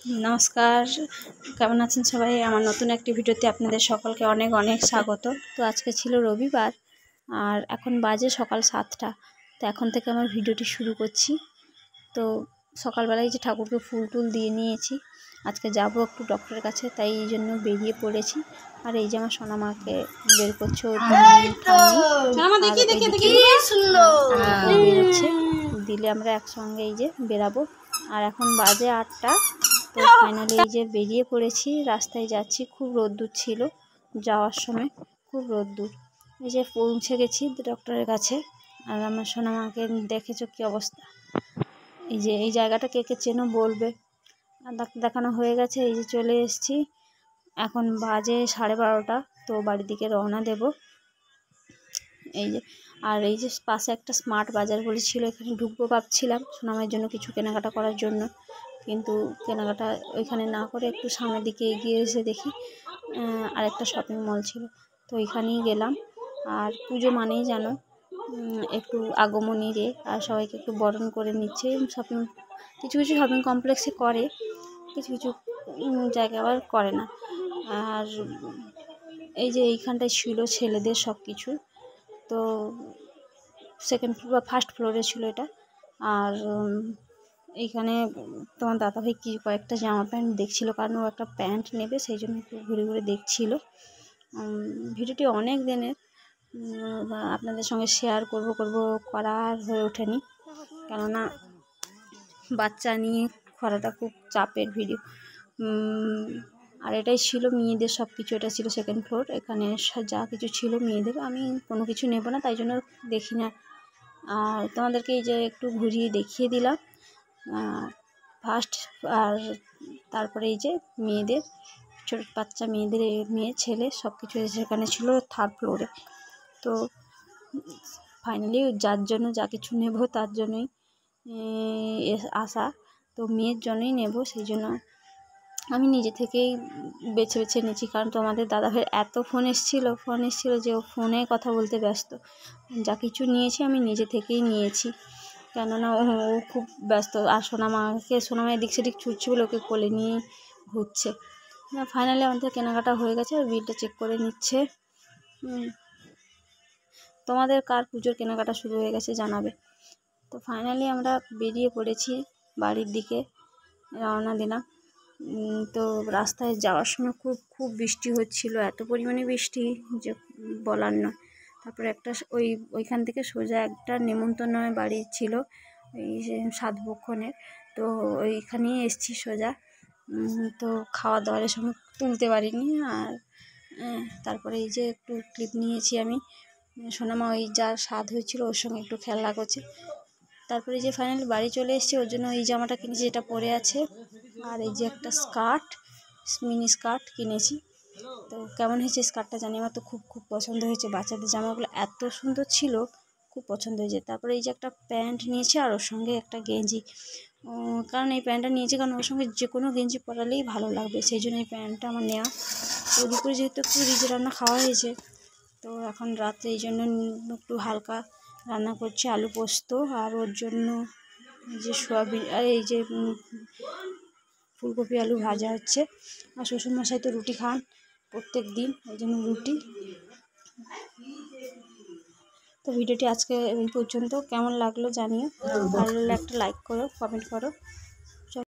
नमस्कार केमन आছেন সবাই আমার নতুন একটি ভিডিওতে আপনাদের সকলকে অনেক অনেক স্বাগত। তো আজকে ছিল রবিবার আর এখন বাজে সকাল 7টা। তো এখন থেকে আমার ভিডিওটি শুরু করছি। তো সকালবেলায় যে ঠাকুরকে ফুল টুল দিয়ে নিয়েছি, আজকে যাব একটু ডক্টরের কাছে, তাই এই জন্য বেরিয়ে পড়েছি। আর এই যে আমার সোনামাকে বের করছে, বেরোচ্ছে দিলে আমরা একসঙ্গে এই যে বেরাবো। আর এখন বাজে 8টা। তো ফাইনালি এই যে বেরিয়ে পড়েছি, রাস্তায় যাচ্ছি। খুব রোদ্দুর ছিল যাওয়ার সময়, খুব রোদ্দুর। এই যে পৌঁছে গেছি ডক্টরের কাছে। আর আমার সোনামাকে দেখেছো কি অবস্থা। এই যে এই জায়গাটা কে কে চেনো বলবে। আর ডাক্তার দেখানো হয়ে গেছে, এই যে চলে এসেছি। এখন বাজে 12:30। তো বাড়ির দিকে রওনা দেব। এই যে আর এই যে পাশে একটা স্মার্ট বাজার বলেছিল, এখানে ঢুকবো ভাবছিলাম সোনামার জন্য কিছু কেনাকাটা করার জন্য, কিন্তু কেনাকাটা ওইখানে না করে একটু সামনের দিকে এগিয়ে এসে দেখি আরেকটা শপিং মল ছিল। তো ওইখানেই গেলাম। আর পুজো মানেই জানো একটু আগমনী রে, আর সবাইকে একটু বরণ করে নিচ্ছে। শপিং কিছু কিছু শপিং কমপ্লেক্সে করে, কিছু কিছু জায়গা আবার করে না। আর এই যে এইখানটায় ছিল ছেলেদের সব কিছু। তো সেকেন্ড ফ্লোর বা ফার্স্ট ফ্লোরে ছিল এটা। আর এইখানে তোমার দাদাভাই কি কয়েকটা জামা প্যান্ট দেখছিল, কারণ ও একটা প্যান্ট নেবে, সেই জন্য একটু ঘুরে ঘুরে দেখছিল। ভিডিওটি অনেক দিনের, আপনাদের সঙ্গে শেয়ার করব করা আর হয়ে ওঠেনি, কেননা বাচ্চা নিয়ে করাটা খুব চাপের ভিডিও। আর এটাই ছিল মেয়েদের সব কিছু। এটা ছিল সেকেন্ড ফ্লোর, এখানে যা কিছু ছিল মেয়েদের। আমি কোনো কিছু নেব না, তাই জন্য দেখি না। আর তোমাদেরকে এই যে একটু ঘুরিয়ে দেখিয়ে দিলাম ফার্স্ট। আর তারপরে এই যে মেয়েদের ছোটো বাচ্চা মেয়েদের, মেয়ে ছেলে সব কিছু সেখানে ছিল থার্ড ফ্লোরে। তো ফাইনালি যার জন্য যা কিছু নেব তার জন্যই আসা। তো মেয়ের জন্যই নেব, সেই জন্য আমি নিজে থেকেই বেছে বেছে নিয়েছি। কারণ তোমাদের দাদাভাইয়ের এত ফোন এসেছিলো যে ও ফোনে কথা বলতে ব্যস্ত। যা কিছু নিয়েছি আমি নিজে থেকেই নিয়েছি, কেননা ও খুব ব্যস্ত। আর সোনামা এদিক সেদিক ছুটছে বলে ওকে কোলে নিয়ে ঘুরছে। ফাইনালি আমাদের কেনাকাটা হয়ে গেছে, আর বিলটা চেক করে নিচ্ছে। তোমাদের কার পুজোর কেনাকাটা শুরু হয়ে গেছে জানাবে। তো ফাইনালি আমরা বেরিয়ে পড়েছি বাড়ির দিকে, রওনা দিলাম। তো রাস্তায় যাওয়ার সময় খুব বৃষ্টি হচ্ছিল, এত পরিমাণে বৃষ্টি যে বলার নয়। তারপরে ওইখান থেকে সোজা একটা নেমন্তন্নের বাড়ি ছিল, এই সাতভক্ষণের। তো ওইখানেই এসছি সোজা। তো খাওয়া দাওয়ার সময় তুলতে পারিনি। আর তারপরে এই যে একটু ক্লিপ নিয়েছি আমি। সোনামা ওই যা স্বাদ হয়েছিল ওর সঙ্গে একটু খেলা করছে। তারপরে যে ফাইনালি বাড়ি চলে এসেছি, ওর জন্য এই জামাটা কিনেছি, যেটা পরে আছে। আর এই যে একটা স্কার্ট, মিনি স্কার্ট কিনেছি। তো কেমন হয়েছে স্কার্টটা জানি, আমার তো খুব পছন্দ হয়েছে। বাচ্চাদের জামাগুলো এত সুন্দর ছিল, খুব পছন্দ হয়েছে। তারপরে এই যে একটা প্যান্ট নিয়েছি, আর ওর সঙ্গে একটা গেঞ্জি। কারণ এই প্যান্টটা নিয়েছি কারণ ওর সঙ্গে যে কোনো গেঞ্জি পরালেই ভালো লাগবে, সেই জন্য এই প্যান্টটা আমার নেওয়া। তো দুপুরে যেহেতু একটু রিজে রান্না খাওয়া হয়েছে, তো এখন রাত্রে এই জন্য একটু হালকা রান্না করছি, আলু পোস্ত। আর ওর জন্য এই যে সোয়াবিন, আর এই যে ফুলকপি আলু ভাজা হচ্ছে। আর শ্বশুরমশাই তো রুটি খান প্রত্যেক দিন, এই জন্য রুটি। তো ভিডিওটি আজকে এই পর্যন্ত। কেমন লাগলো জানিও, ভালো লাগলে একটা লাইক করো, কমেন্ট করো।